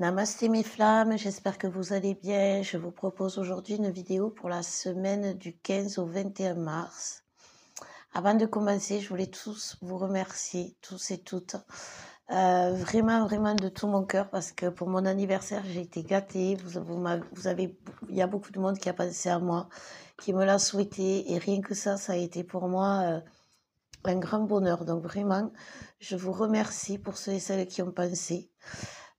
Namasté mes flammes, j'espère que vous allez bien. Je vous propose aujourd'hui une vidéo pour la semaine du 15 au 21 mars. Avant de commencer, je voulais tous vous remercier, tous et toutes, vraiment de tout mon cœur, parce que pour mon anniversaire, j'ai été gâtée. Il y a beaucoup de monde qui a pensé à moi, qui me l'a souhaité, et rien que ça a été pour moi un grand bonheur. Donc vraiment, je vous remercie pour ceux et celles qui ont pensé.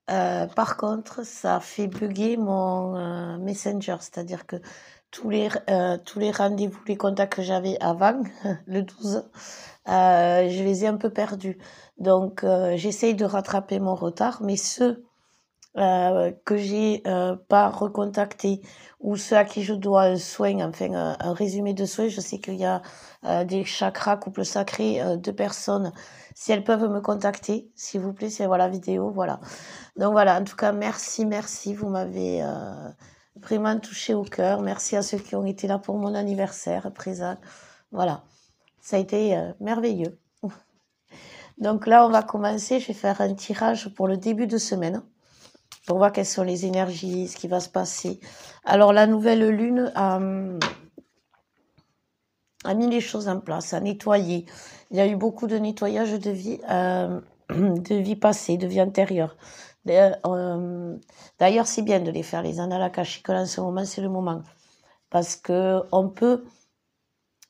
Par contre, ça fait bugger mon Messenger, c'est-à-dire que tous les rendez-vous, les contacts que j'avais avant, le 12, je les ai un peu perdus. Donc, j'essaye de rattraper mon retard, mais ceux que j'ai pas recontactés ou ceux à qui je dois un soin, enfin un résumé de soins, je sais qu'il y a des chakras, couple sacré, 2 personnes. Si elles peuvent me contacter, s'il vous plaît, c'est voir la vidéo, voilà. Donc voilà, en tout cas, merci, vous m'avez vraiment touché au cœur. Merci à ceux qui ont été là pour mon anniversaire présent. Voilà, ça a été merveilleux. Donc là, on va commencer, je vais faire un tirage pour le début de semaine, pour voir quelles sont les énergies, ce qui va se passer. Alors la nouvelle lune a mis les choses en place, a nettoyé. Il y a eu beaucoup de nettoyage de vie passée, de vie antérieure. D'ailleurs, c'est bien de les faire, les annales akashiques, en ce moment, c'est le moment. Parce que on peut,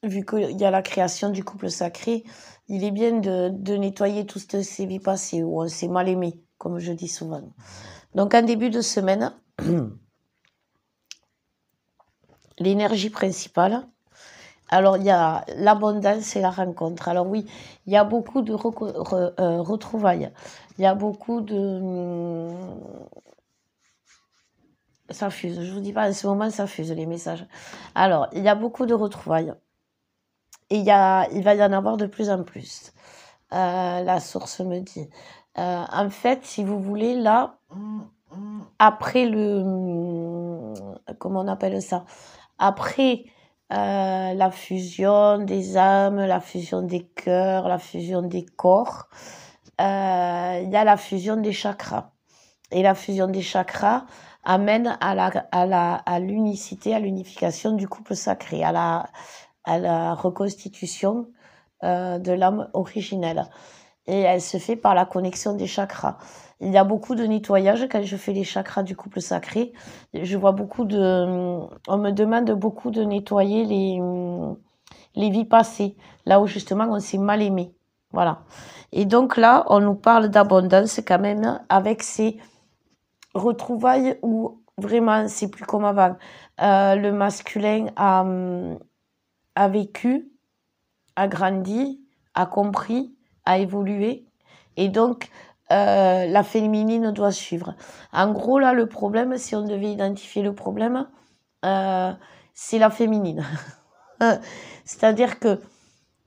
vu qu'il y a la création du couple sacré, il est bien de nettoyer toutes ces vies passées où on s'est mal aimé, comme je dis souvent. Donc, en début de semaine, l'énergie principale, alors il y a l'abondance et la rencontre. Alors oui, il y a beaucoup de retrouvailles. Il y a beaucoup de... Ça fuse, je vous dis pas, en ce moment, ça fuse les messages. Alors, il y a beaucoup de retrouvailles. Et il va y en avoir de plus en plus. La source me dit. En fait, si vous voulez, là, après comment on appelle ça? Après la fusion des âmes, la fusion des cœurs, la fusion des corps, il y a la fusion des chakras. Et la fusion des chakras amène à l'unicité, à l'unification du couple sacré, à la reconstitution de l'âme originelle. Et elle se fait par la connexion des chakras. Il y a beaucoup de nettoyage quand je fais les chakras du couple sacré. Je vois on me demande beaucoup de nettoyer les vies passées, là où justement on s'est mal aimé. Voilà. Et donc là, on nous parle d'abondance quand même avec ces retrouvailles où vraiment c'est plus comme avant. Le masculin a vécu, a grandi, a compris, a évolué, et donc la féminine doit suivre. En gros, là, le problème, si on devait identifier le problème, c'est la féminine. C'est-à-dire que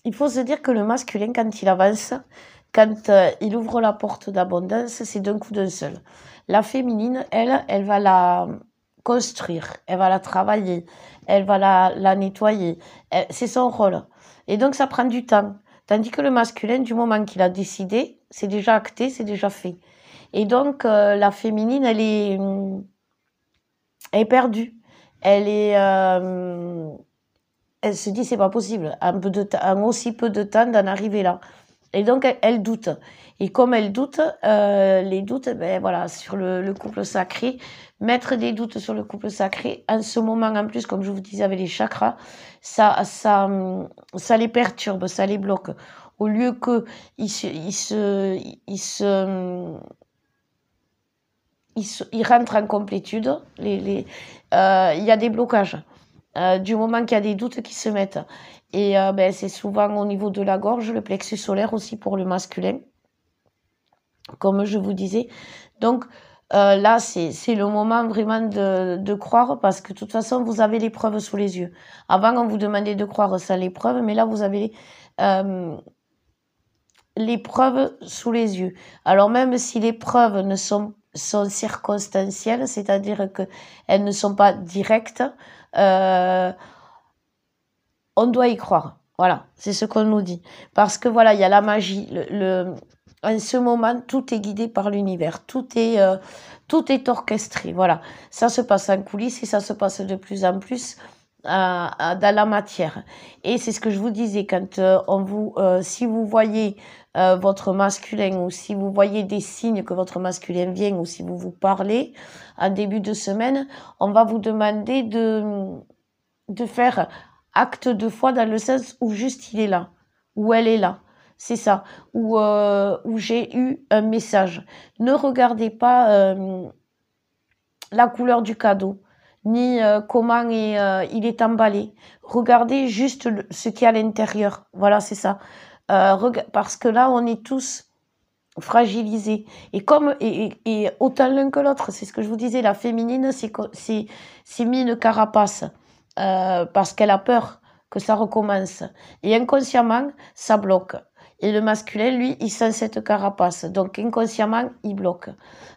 il faut se dire que le masculin, quand il avance, quand il ouvre la porte d'abondance, c'est d'un coup d'un seul. La féminine, elle va la construire, elle va la travailler, elle va la nettoyer. C'est son rôle. Et donc, ça prend du temps. Tandis que le masculin, du moment qu'il a décidé, c'est déjà acté, c'est déjà fait. Et donc, la féminine, elle est perdue. Elle se dit, c'est pas possible, en aussi peu de temps d'en arriver là. Et donc, elle doute. Et comme elle doute, les doutes, ben voilà, sur le couple sacré, mettre des doutes sur le couple sacré, en ce moment en plus, comme je vous disais avec les chakras, ça les perturbe, ça les bloque. Au lieu que ils rentrent en complétude, il y a des blocages. Du moment qu'il y a des doutes qui se mettent. Et ben, c'est souvent au niveau de la gorge, le plexus solaire aussi pour le masculin, comme je vous disais. Donc là, c'est le moment vraiment de croire, parce que de toute façon, vous avez les preuves sous les yeux. Avant, on vous demandait de croire sans les preuves, mais là, vous avez les preuves sous les yeux. Alors même si les preuves sont circonstancielles, c'est-à-dire qu'elles ne sont pas directes, on doit y croire. Voilà, c'est ce qu'on nous dit. Parce que voilà, il y a la magie. en ce moment, tout est guidé par l'univers, tout est orchestré. Voilà, ça se passe en coulisses et ça se passe de plus en plus dans la matière. Et c'est ce que je vous disais, quand si vous voyez votre masculin ou si vous voyez des signes que votre masculin vient ou si vous vous parlez en début de semaine, on va vous demander de faire acte de foi dans le sens où juste il est là, où elle est là. C'est ça, où j'ai eu un message. Ne regardez pas la couleur du cadeau, ni comment il est emballé. Regardez juste ce qu'il y a à l'intérieur. Voilà, c'est ça. Parce que là, on est tous fragilisés. Et autant l'un que l'autre, c'est ce que je vous disais, la féminine, c'est mis une carapace parce qu'elle a peur que ça recommence. Et inconsciemment, ça bloque. Et le masculin, lui, il sent cette carapace. Donc, inconsciemment, il bloque.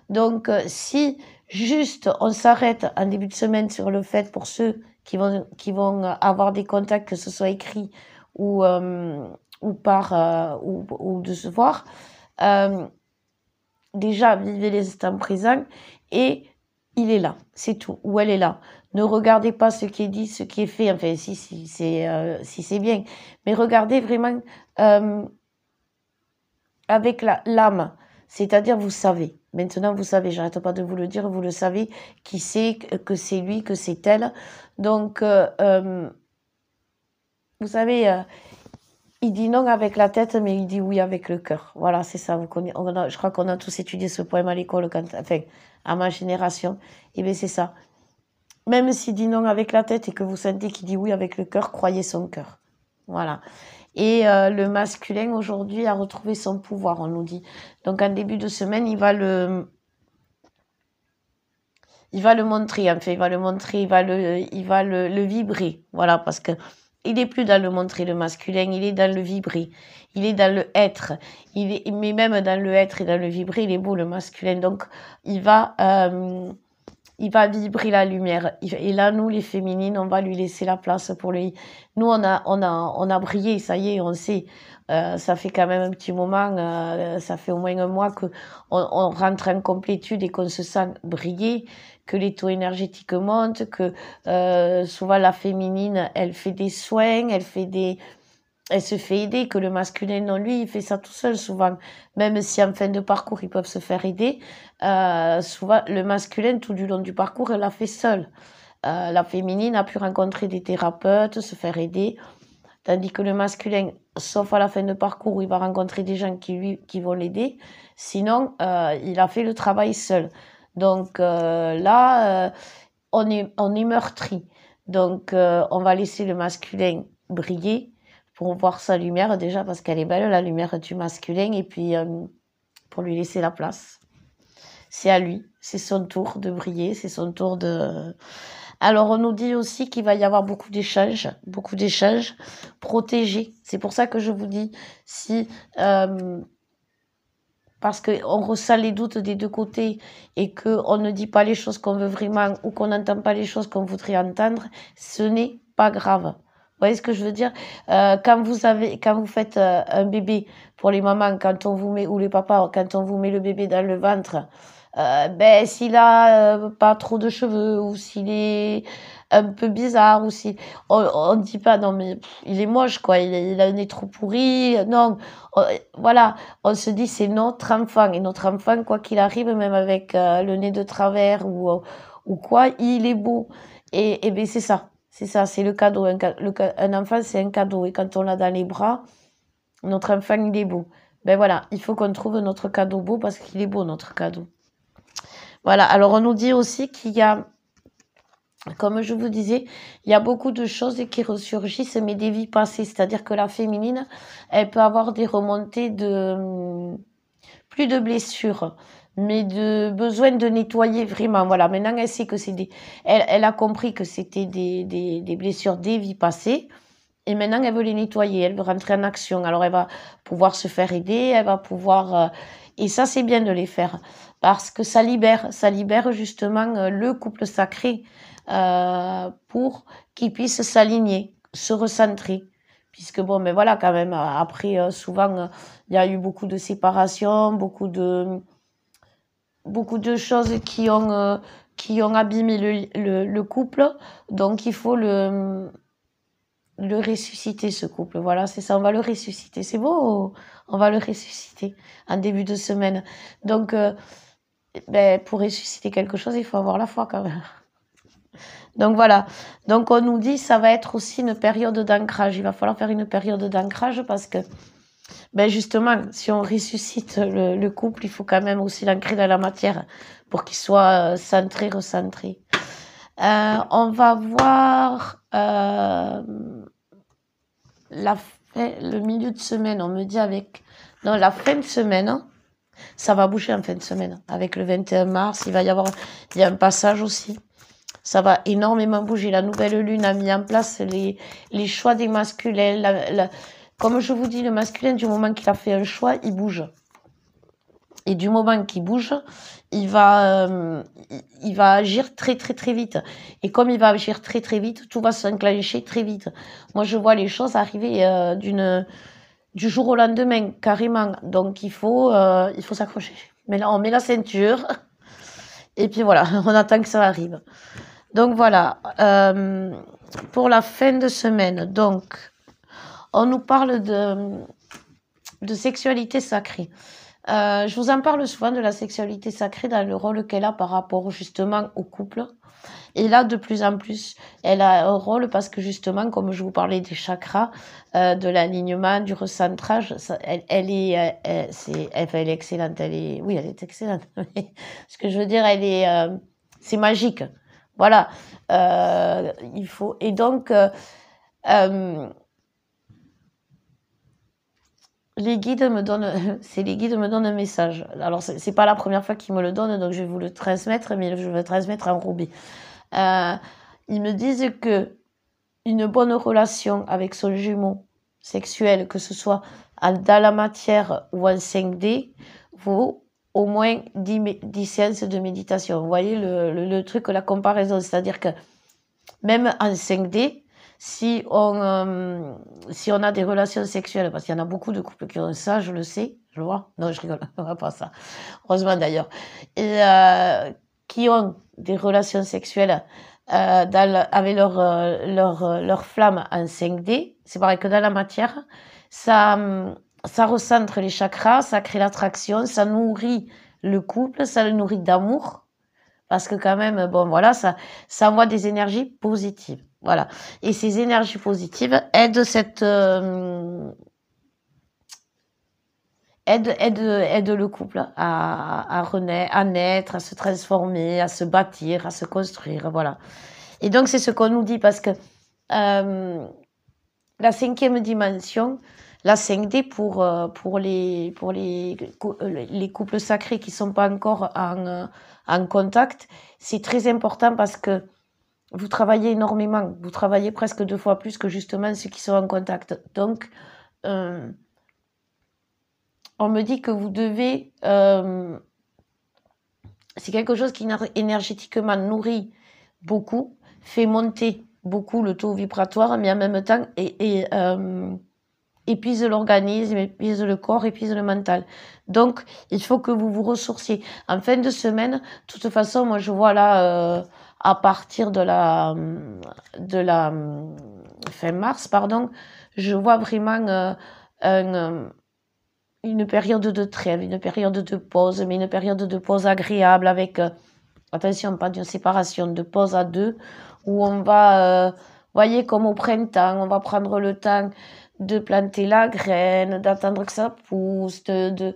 Donc, si juste on s'arrête en début de semaine sur le fait, pour ceux qui vont avoir des contacts, que ce soit écrit ou de se voir, déjà, vivez l'instant présent et il est là, c'est tout, ou elle est là. Ne regardez pas ce qui est dit, ce qui est fait, enfin, si c'est bien, mais regardez vraiment avec l'âme, c'est-à-dire vous savez. Maintenant, vous savez, j'arrête pas de vous le dire, vous le savez, qui c'est, que c'est lui, que c'est elle. Donc, vous savez, il dit non avec la tête, mais il dit oui avec le cœur. Voilà, c'est ça. Je crois qu'on a tous étudié ce poème à l'école, enfin, à ma génération. Et bien, c'est ça. Même s'il dit non avec la tête et que vous sentez qu'il dit oui avec le cœur, croyez son cœur. Voilà. Et le masculin, aujourd'hui, a retrouvé son pouvoir, on nous dit. Donc, en début de semaine, il va le montrer, enfin, il va le montrer, il va le vibrer. Voilà, parce que il n'est plus dans le montrer, le masculin, il est dans le vibrer, il est dans le être, mais même dans le être et dans le vibrer, il est beau, le masculin. Donc, il va vibrer la lumière. Et là, nous, les féminines, on va lui laisser la place pour lui. Nous, on a brillé, ça y est, on sait. Ça fait quand même un petit moment, ça fait au moins un mois que on rentre en complétude et qu'on se sent briller, que les taux énergétiques montent, que souvent la féminine, elle fait des soins, elle se fait aider, que le masculin, non, lui, il fait ça tout seul souvent. Même si en fin de parcours, ils peuvent se faire aider, souvent, le masculin, tout du long du parcours, elle l'a fait seul. La féminine a pu rencontrer des thérapeutes, se faire aider, tandis que le masculin, sauf à la fin de parcours où il va rencontrer des gens qui vont l'aider, sinon, il a fait le travail seul. Donc là, on est meurtri. Donc, on va laisser le masculin briller pour voir sa lumière, déjà parce qu'elle est belle, la lumière du masculin, et puis pour lui laisser la place. C'est à lui, c'est son tour de briller, c'est son tour de... Alors, on nous dit aussi qu'il va y avoir beaucoup d'échanges protégés. C'est pour ça que je vous dis, si... parce qu'on ressent les doutes des deux côtés et qu'on ne dit pas les choses qu'on veut vraiment ou qu'on n'entend pas les choses qu'on voudrait entendre, ce n'est pas grave. Vous voyez ce que je veux dire? Quand vous faites un bébé, pour les mamans, quand on vous met, ou les papas, quand on vous met le bébé dans le ventre, ben, s'il a pas trop de cheveux, ou s'il est un peu bizarre, ou si, on dit pas, non, mais il est moche, quoi, il a un nez trop pourri, non, voilà, on se dit, c'est notre enfant, et notre enfant, quoi qu'il arrive, même avec le nez de travers, ou quoi, il est beau. Et ben, c'est ça. C'est ça, c'est le cadeau. Un enfant, c'est un cadeau. Et quand on l'a dans les bras, notre enfant, il est beau. Ben voilà, il faut qu'on trouve notre cadeau beau parce qu'il est beau, notre cadeau. Voilà, alors on nous dit aussi qu'il y a, comme je vous disais, il y a beaucoup de choses qui ressurgissent, mais des vies passées. C'est-à-dire que la féminine, elle peut avoir des remontées plus de blessures, mais de besoin de nettoyer vraiment. Voilà, maintenant elle sait que elle a compris que c'était des blessures des vies passées, et maintenant elle veut les nettoyer, elle veut rentrer en action. Alors elle va pouvoir se faire aider, elle va pouvoir, et ça c'est bien de les faire, parce que ça libère justement le couple sacré pour qu'il puisse s'aligner, se recentrer. puisque bon, mais voilà, quand même, après, souvent, il y a eu beaucoup de séparations, beaucoup de choses qui ont abîmé le couple, donc il faut le ressusciter, ce couple. Voilà, c'est ça, on va le ressusciter. C'est beau, on va le ressusciter en début de semaine. Donc, ben, pour ressusciter quelque chose, il faut avoir la foi quand même. Donc voilà, donc on nous dit ça va être aussi une période d'ancrage. Il va falloir faire une période d'ancrage parce que, ben justement, si on ressuscite le couple, il faut quand même aussi l'ancrer dans la matière pour qu'il soit centré, recentré. On va voir le milieu de semaine, on me dit non, la fin de semaine, ça va bouger en fin de semaine. Avec le 21 mars, il y a un passage aussi. Ça va énormément bouger. La nouvelle lune a mis en place les choix des masculins. Comme je vous dis, le masculin, du moment qu'il a fait un choix, il bouge. Et du moment qu'il bouge, il va agir très très très vite. Et comme il va agir très très vite, tout va s'enclencher très vite. Moi, je vois les choses arriver du jour au lendemain, carrément. Donc, il faut s'accrocher. Mais là, on met la ceinture. Et puis voilà, on attend que ça arrive. Donc voilà, pour la fin de semaine, donc, on nous parle de sexualité sacrée. Je vous en parle souvent de la sexualité sacrée dans le rôle qu'elle a par rapport justement au couple. Et là, de plus en plus, elle a un rôle parce que justement, comme je vous parlais des chakras, de l'alignement, du recentrage, elle est excellente. Oui, elle est excellente. Ce que je veux dire, c'est magique. Voilà. Il faut, et donc, les guides me donnent un message. Alors, c'est pas la première fois qu'ils me le donnent, donc je vais vous le transmettre, mais je vais le transmettre en rubis. Ils me disent que une bonne relation avec son jumeau sexuel, que ce soit dans la matière ou en 5D, vaut au moins 10 séances de méditation. Vous voyez le truc, la comparaison, c'est-à-dire que même en 5D, si on a des relations sexuelles, parce qu'il y en a beaucoup de couples qui ont ça, je le sais, je vois, non, je rigole, on va pas ça, heureusement d'ailleurs, et qui ont des relations sexuelles avec leur flamme en 5D, c'est pareil que dans la matière, ça recentre les chakras, ça crée l'attraction, ça nourrit le couple, ça le nourrit d'amour, parce que quand même, bon voilà, ça envoie des énergies positives, voilà. Et ces énergies positives aident aident le couple à renaître, à naître, à se transformer, à se bâtir, à se construire, voilà. Et donc c'est ce qu'on nous dit parce que la 5e dimension, la 5D pour les couples sacrés qui sont pas encore en contact, c'est très important parce que vous travaillez énormément, vous travaillez presque 2 fois plus que justement ceux qui sont en contact. Donc, on me dit que vous devez, c'est quelque chose qui énergétiquement nourrit beaucoup, fait monter beaucoup le taux vibratoire, mais en même temps épuise l'organisme, épuise le corps, épuise le mental. Donc, il faut que vous vous ressourciez. En fin de semaine, de toute façon, moi je vois là, à partir de la fin mars, pardon, je vois vraiment une période de trêve, une période de pause, mais une période de pause agréable avec, attention, pas d'une séparation, de pause à deux, où on va, voyez, comme au printemps, on va prendre le temps de planter la graine, d'attendre que ça pousse, de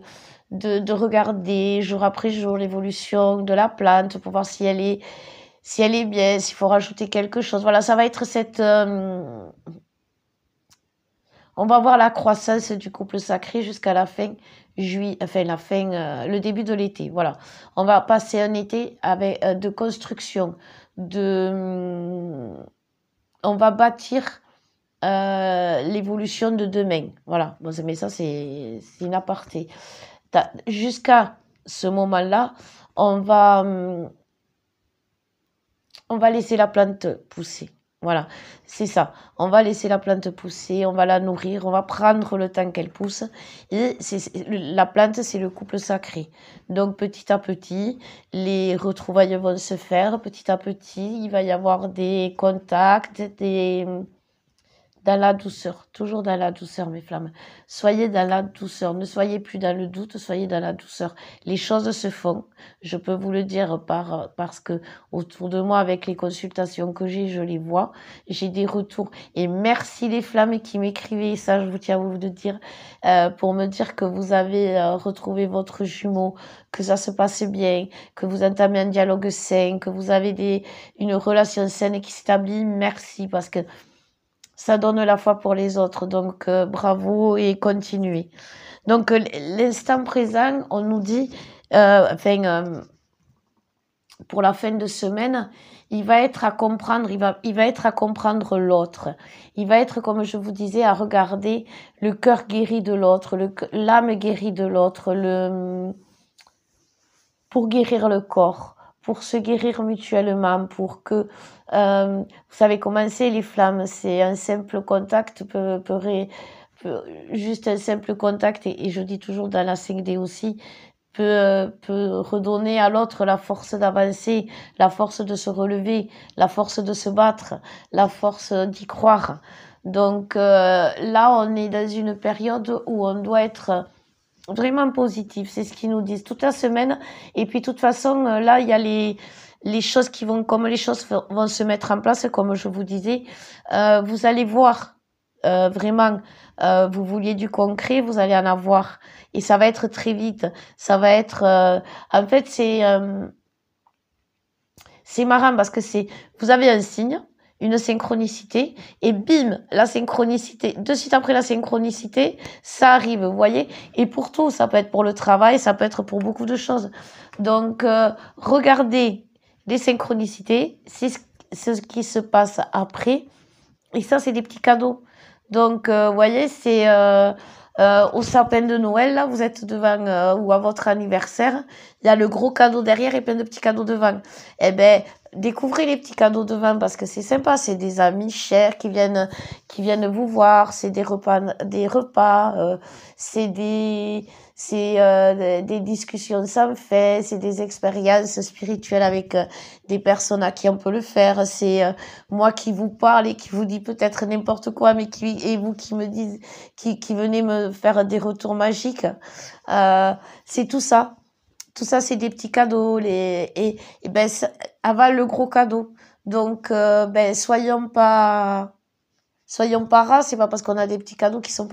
regarder jour après jour l'évolution de la plante pour voir si elle est bien, s'il faut rajouter quelque chose. Voilà, ça va être on va voir la croissance du couple sacré jusqu'à la fin juillet, enfin le début de l'été. Voilà, on va passer un été avec de construction, on va bâtir l'évolution de demain. Voilà, bon, mais ça c'est une aparté. Jusqu'à ce moment-là, on va laisser la plante pousser. Voilà, c'est ça. On va laisser la plante pousser, on va la nourrir, on va prendre le temps qu'elle pousse. Et la plante, c'est le couple sacré. Donc petit à petit, les retrouvailles vont se faire. Petit à petit, il va y avoir des contacts, dans la douceur, toujours dans la douceur, mes flammes. Soyez dans la douceur, ne soyez plus dans le doute, soyez dans la douceur. Les choses se font, je peux vous le dire parce que autour de moi, avec les consultations que j'ai, je les vois, j'ai des retours. Et merci les flammes qui m'écrivaient, ça je vous tiens à vous de dire, pour me dire que vous avez retrouvé votre jumeau, que ça se passe bien, que vous entamez un dialogue sain, que vous avez une relation saine qui s'établit. Merci parce que ça donne la foi pour les autres. Donc, bravo et continuez. Donc, l'instant présent, on nous dit, pour la fin de semaine, il va être à comprendre, il va être à comprendre l'autre. Il va être, comme je vous disais, à regarder le cœur guéri de l'autre, l'âme guérie de l'autre, pour guérir le corps, pour se guérir mutuellement, pour que, vous savez comment c'est les flammes, c'est un simple contact juste un simple contact, et je dis toujours dans la 5D aussi, peut redonner à l'autre la force d'avancer, la force de se relever, la force de se battre, la force d'y croire. Donc là, on est dans une période où on doit être vraiment positif, c'est ce qu'ils nous disent toute la semaine. Et puis, de toute façon, là, il y a les choses qui vont, comme les choses vont se mettre en place, comme je vous disais, vous allez voir, vraiment, vous vouliez du concret, vous allez en avoir. Et ça va être très vite. Ça va être, en fait, c'est marrant parce que vous avez un signe, une synchronicité, et bim, la synchronicité, de suite après la synchronicité, ça arrive, vous voyez. Et pour tout, ça peut être pour le travail, ça peut être pour beaucoup de choses. Donc, regardez les synchronicités, c'est ce qui se passe après, et ça, c'est des petits cadeaux. Donc, vous voyez, c'est au sapin de Noël, là, vous êtes devant, ou à votre anniversaire, il y a le gros cadeau derrière et plein de petits cadeaux devant. Eh ben, découvrez les petits cadeaux devant parce que c'est sympa, c'est des amis chers qui viennent vous voir, c'est des repas, c'est des discussions sans fin, c'est des expériences spirituelles avec des personnes à qui on peut le faire, c'est moi qui vous parle et qui vous dis peut-être n'importe quoi, mais et vous qui me dites, qui venez me faire des retours magiques, c'est tout ça. Tout ça, c'est des petits cadeaux, et ben, avale le gros cadeau. Donc, ben, soyons pas rares, c'est pas parce qu'on a des petits cadeaux qui sont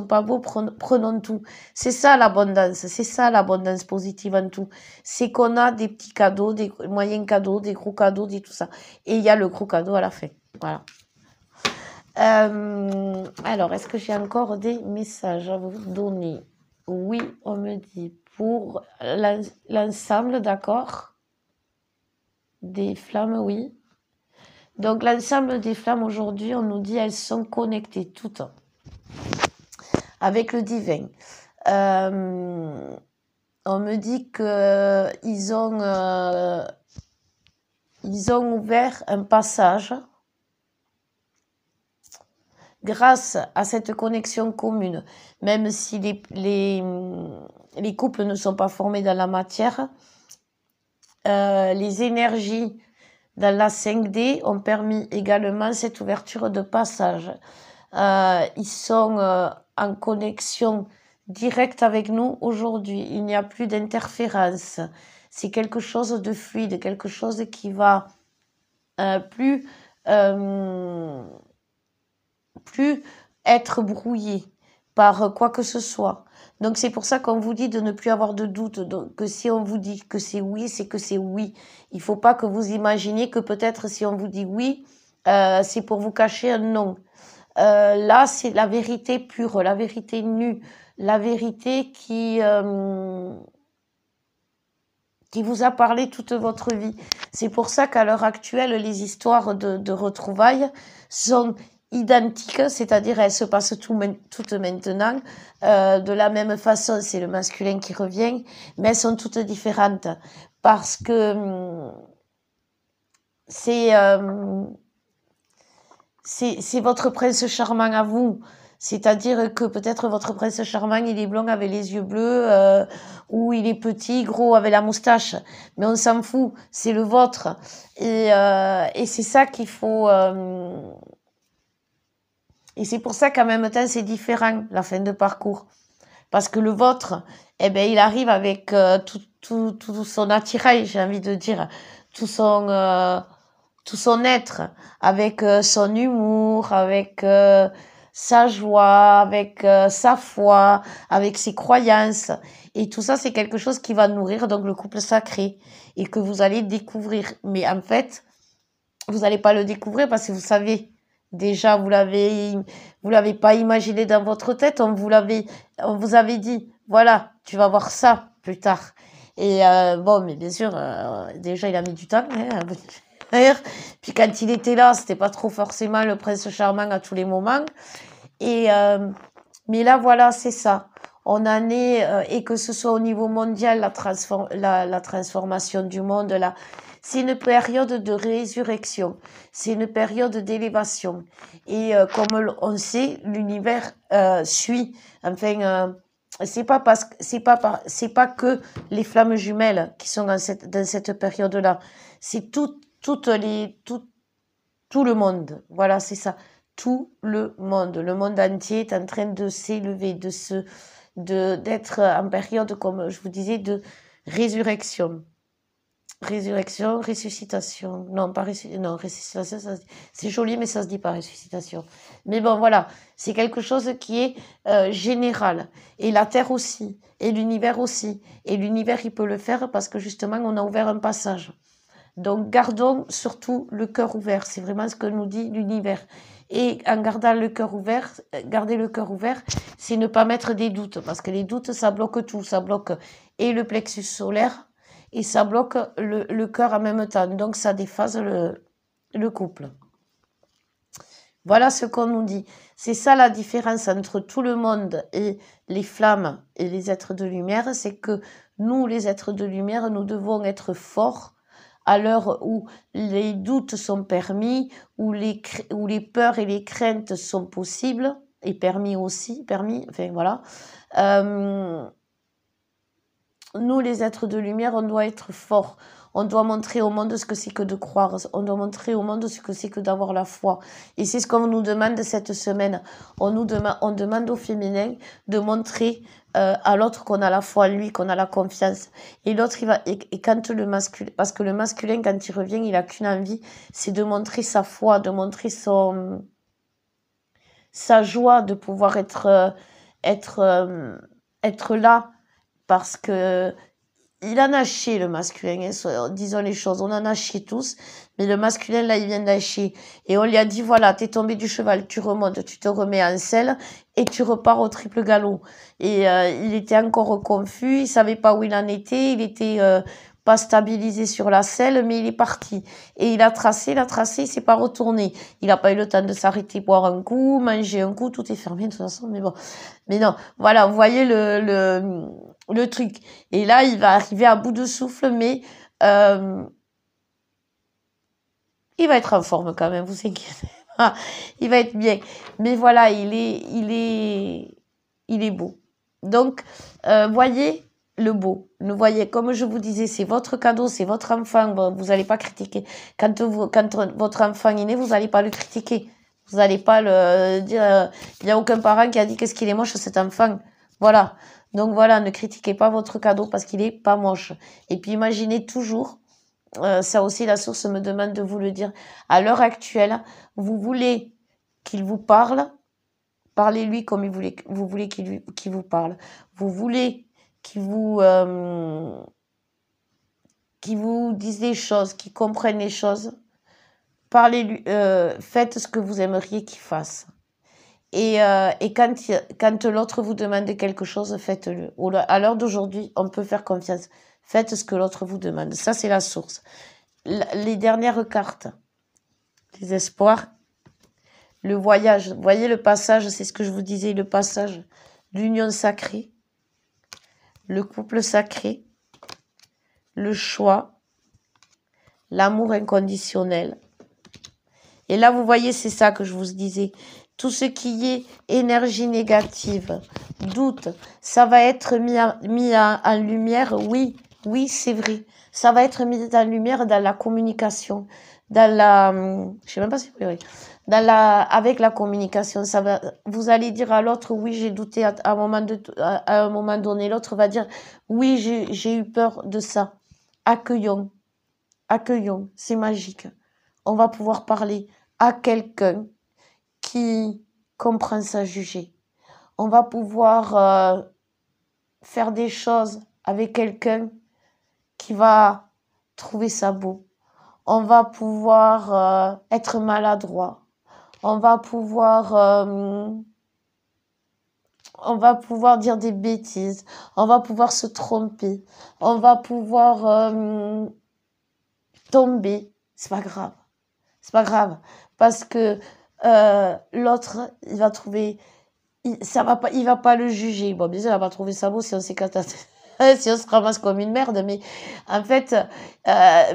pas beaux, prenons tout. C'est ça l'abondance positive en tout. C'est qu'on a des petits cadeaux, des moyens cadeaux, des gros cadeaux, tout ça. Et il y a le gros cadeau à la fin. Voilà. Alors, est-ce que j'ai encore des messages à vous donner? Oui, on me dit pour l'ensemble, d'accord? Des flammes, oui. Donc, l'ensemble des flammes aujourd'hui, on nous dit elles sont connectées toutes avec le divin. On me dit que ils ont ouvert un passage grâce à cette connexion commune, même si les couples ne sont pas formés dans la matière, les énergies dans la 5D ont permis également cette ouverture de passage. Ils sont en connexion directe avec nous aujourd'hui. Il n'y a plus d'interférence. C'est quelque chose de fluide, quelque chose qui va plus être brouillé par quoi que ce soit. Donc c'est pour ça qu'on vous dit de ne plus avoir de doute, donc, que si on vous dit que c'est oui, c'est que c'est oui. Il faut pas que vous imaginiez que peut-être si on vous dit oui, c'est pour vous cacher un non. Là, c'est la vérité pure, la vérité nue, la vérité qui vous a parlé toute votre vie. C'est pour ça qu'à l'heure actuelle, les histoires de retrouvailles sont identiques, c'est-à-dire elles se passent toutes maintenant. De la même façon, c'est le masculin qui revient, mais elles sont toutes différentes parce que c'est c'est votre prince charmant à vous. C'est-à-dire que peut-être votre prince charmant, il est blond avec les yeux bleus, ou il est petit, gros, avec la moustache. Mais on s'en fout, c'est le vôtre. Et c'est ça qu'il faut... et c'est pour ça qu'en même temps, c'est différent, la fin de parcours. Parce que le vôtre, eh ben, il arrive avec tout son attirail, j'ai envie de dire, tout son... tout son être, avec son humour, avec sa joie, avec sa foi, avec ses croyances. Et tout ça, c'est quelque chose qui va nourrir donc le couple sacré et que vous allez découvrir. Mais en fait, vous n'allez pas le découvrir parce que vous savez déjà, vous l'avez pas imaginé dans votre tête, on vous avait dit, voilà, tu vas voir ça plus tard. Et bon, mais bien sûr, déjà il a mis du temps, hein, d'ailleurs. Puis quand il était là, c'était pas trop forcément le prince charmant à tous les moments. Et mais là, voilà, c'est ça. On en est, et que ce soit au niveau mondial, la transformation du monde, là, c'est une période de résurrection, c'est une période d'élévation. Et comme on sait, l'univers suit. Enfin, c'est pas que les flammes jumelles qui sont dans cette période-là. C'est tout le monde. Voilà, c'est ça. Tout le monde entier est en train de s'élever, d'être en période, comme je vous disais, de résurrection. Résurrection, ressuscitation. Non, pas non, ressuscitation, c'est joli, mais ça se dit pas ressuscitation. Mais bon, voilà. C'est quelque chose qui est général. Et la Terre aussi. Et l'univers aussi. Et l'univers, il peut le faire parce que justement, on a ouvert un passage. Donc, gardons surtout le cœur ouvert. C'est vraiment ce que nous dit l'univers. Et en gardant le cœur ouvert, garder le cœur ouvert, c'est ne pas mettre des doutes. Parce que les doutes, ça bloque tout. Ça bloque et le plexus solaire et ça bloque le cœur en même temps. Donc, ça déphase le couple. Voilà ce qu'on nous dit. C'est ça la différence entre tout le monde et les flammes et les êtres de lumière. C'est que nous, les êtres de lumière, nous devons être forts à l'heure où les doutes sont permis, où les peurs et les craintes sont possibles, et permis aussi, enfin voilà. Nous, les êtres de lumière, on doit être forts. On doit montrer au monde ce que c'est que de croire. On doit montrer au monde ce que c'est que d'avoir la foi. Et c'est ce qu'on nous demande cette semaine. On demande au féminin de montrer à l'autre qu'on a la foi en lui, qu'on a la confiance. Et l'autre, et quand le masculin, parce que le masculin, quand il revient, il a qu'une envie, c'est de montrer sa foi, de montrer sa joie de pouvoir être là, parce que il en a chié, le masculin, hein, disons les choses, on en a chié tous, mais le masculin, là, il vient d'en chier. Et on lui a dit, voilà, t'es tombé du cheval, tu remontes, tu te remets en selle, et tu repars au triple galop. Et il était encore confus, il savait pas où il en était, il était pas stabilisé sur la selle, mais il est parti. Et il a tracé, il s'est pas retourné. Il a pas eu le temps de s'arrêter, boire un coup, manger un coup, tout est fermé de toute façon, mais bon. Mais non, voilà, vous voyez le truc. Et là, il va arriver à bout de souffle, mais il va être en forme quand même, vous inquiétez pas. Il va être bien. Mais voilà, il est beau. Donc, voyez le beau. Le voyez, comme je vous disais, c'est votre cadeau, c'est votre enfant. Bon, vous n'allez pas critiquer. Quand votre enfant est né, vous n'allez pas le critiquer. Vous n'allez pas le dire. Il n'y a aucun parent qui a dit qu'est-ce qu'il est moche cet enfant. Voilà. Donc voilà, ne critiquez pas votre cadeau parce qu'il est pas moche. Et puis imaginez toujours, ça aussi la source me demande de vous le dire, à l'heure actuelle, vous voulez qu'il vous parle, parlez-lui comme vous voulez qu'il vous parle. Vous voulez qu'il vous dise des choses, qu'il comprenne les choses. Parlez-lui, faites ce que vous aimeriez qu'il fasse. Et quand l'autre vous demande quelque chose, faites-le. À l'heure d'aujourd'hui, on peut faire confiance. Faites ce que l'autre vous demande. Ça, c'est la source. Les dernières cartes. Les espoirs. Le voyage. Vous voyez le passage, c'est ce que je vous disais, le passage. L'union sacrée. Le couple sacré. Le choix. L'amour inconditionnel. Et là, vous voyez, c'est ça que je vous disais. Tout ce qui est énergie négative, doute, ça va être en lumière. Oui, oui, c'est vrai. Ça va être mis en lumière dans la communication, dans la, je sais même pas si c'est vrai, avec la communication. Ça va, vous allez dire à l'autre, oui, j'ai douté à un moment donné. L'autre va dire, oui, j'ai eu peur de ça. Accueillons, accueillons, c'est magique. On va pouvoir parler à quelqu'un qui comprend sans juger. On va pouvoir faire des choses avec quelqu'un qui va trouver ça beau. On va pouvoir être maladroit. On va pouvoir dire des bêtises. On va pouvoir se tromper. On va pouvoir tomber. C'est pas grave. C'est pas grave. Parce que l'autre, il va trouver, il va pas le juger. Bon, bien sûr, il va pas trouver ça beau si on s'éclate, si on se ramasse comme une merde, mais en fait,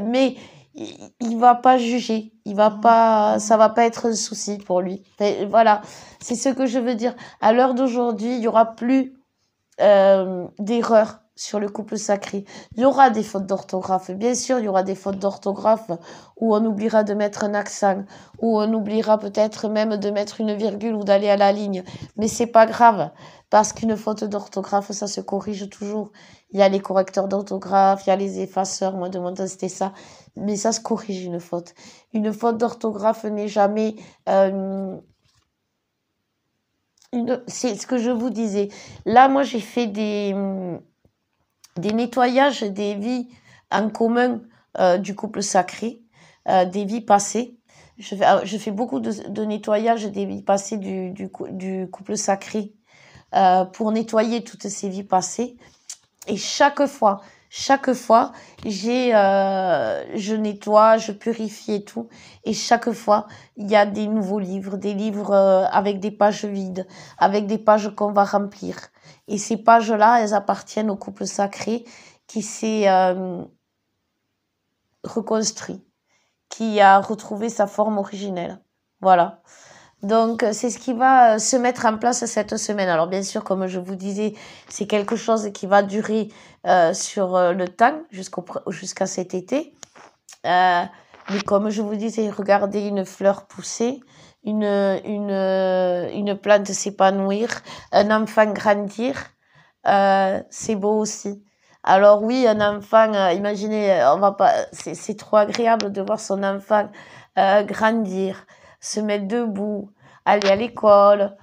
mais il va pas juger. Il va pas, ça va pas être un souci pour lui. Voilà. C'est ce que je veux dire. À l'heure d'aujourd'hui, il y aura plus d'erreurs sur le couple sacré. Il y aura des fautes d'orthographe. Bien sûr, il y aura des fautes d'orthographe où on oubliera de mettre un accent, où on oubliera peut-être même de mettre une virgule ou d'aller à la ligne. Mais c'est pas grave, parce qu'une faute d'orthographe, ça se corrige toujours. Il y a les correcteurs d'orthographe, il y a les effaceurs. Moi, de mon temps, c'était ça. Mais ça se corrige, une faute. Une faute d'orthographe n'est jamais... c'est ce que je vous disais. Là, moi, j'ai fait des nettoyages des vies en commun du couple sacré, des vies passées. Je fais beaucoup de nettoyage des vies passées du couple sacré pour nettoyer toutes ces vies passées. Et chaque fois, je nettoie, je purifie et tout. Et chaque fois, il y a des nouveaux livres, des livres avec des pages vides, avec des pages qu'on va remplir. Et ces pages-là, elles appartiennent au couple sacré qui s'est reconstruit, qui a retrouvé sa forme originelle. Voilà. Donc, c'est ce qui va se mettre en place cette semaine. Alors, bien sûr, comme je vous disais, c'est quelque chose qui va durer sur le temps jusqu'à cet été. Mais comme je vous disais, regardez une fleur pousser, une plante s'épanouir, un enfant grandir, c'est beau aussi. Alors oui, un enfant, imaginez, on va pas, c'est trop agréable de voir son enfant grandir, se mettre debout, aller à l'école.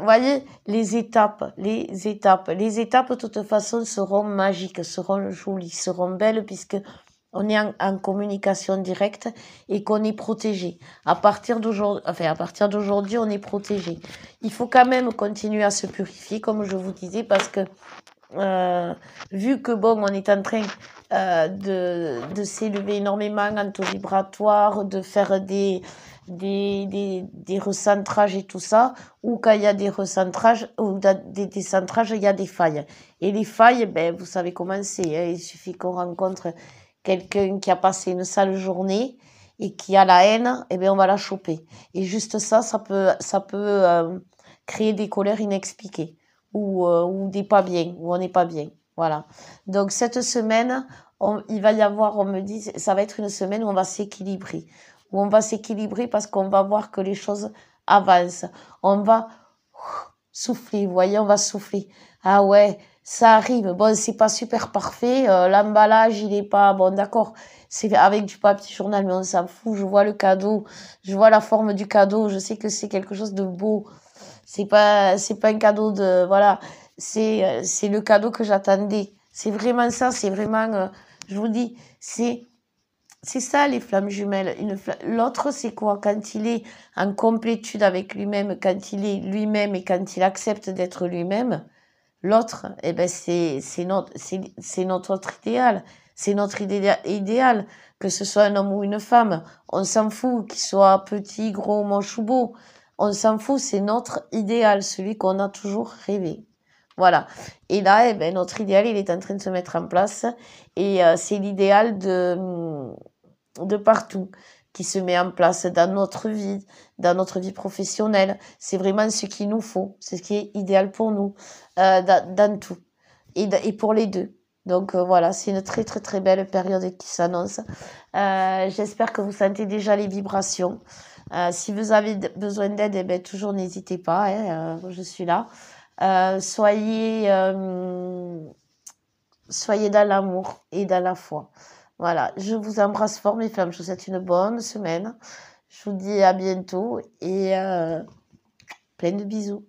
Voyez, les étapes, de toute façon seront magiques, seront jolies, seront belles puisque on est en communication directe et qu'on est protégé. À partir d'aujourd'hui, on est protégé. Il faut quand même continuer à se purifier, comme je vous disais, parce que vu que bon, on est en train de s'élever énormément en taux vibratoire, de faire des recentrages et tout ça, ou quand il y a des recentrages ou des décentrages, il y a des failles. Et les failles, ben, vous savez comment c'est, hein, il suffit qu'on rencontre quelqu'un qui a passé une sale journée et qui a la haine, et ben on va la choper. Et juste ça peut créer des colères inexpliquées ou des pas bien, où on n'est pas bien. Voilà. Donc cette semaine, il va y avoir, on me dit, ça va être une semaine où on va s'équilibrer. Où on va s'équilibrer parce qu'on va voir que les choses avancent. On va souffler, vous voyez, on va souffler. Ah ouais, ça arrive. Bon, c'est pas super parfait. L'emballage, il est pas bon, d'accord. C'est avec du papier journal, mais on s'en fout. Je vois le cadeau, je vois la forme du cadeau. Je sais que c'est quelque chose de beau. C'est pas un cadeau de, voilà. C'est le cadeau que j'attendais. C'est vraiment ça. C'est vraiment, je vous dis, c'est ça les flammes jumelles. L'autre, c'est quoi? Quand il est en complétude avec lui-même, quand il est lui-même et quand il accepte d'être lui-même, l'autre, eh ben c'est notre autre idéal. C'est notre idéal, que ce soit un homme ou une femme. On s'en fout qu'il soit petit, gros, moche ou beau. On s'en fout, c'est notre idéal, celui qu'on a toujours rêvé. Voilà. Et là, eh ben, notre idéal, il est en train de se mettre en place. Et c'est l'idéal de partout. qui se met en place dans notre vie professionnelle. C'est vraiment ce qu'il nous faut, c'est ce qui est idéal pour nous, dans tout, et pour les deux. Donc voilà, c'est une très très très belle période qui s'annonce. J'espère que vous sentez déjà les vibrations. Si vous avez besoin d'aide, eh ben, toujours n'hésitez pas, hein, je suis là. Soyez dans l'amour et dans la foi. Voilà, je vous embrasse fort mes femmes, je vous souhaite une bonne semaine. Je vous dis à bientôt et plein de bisous.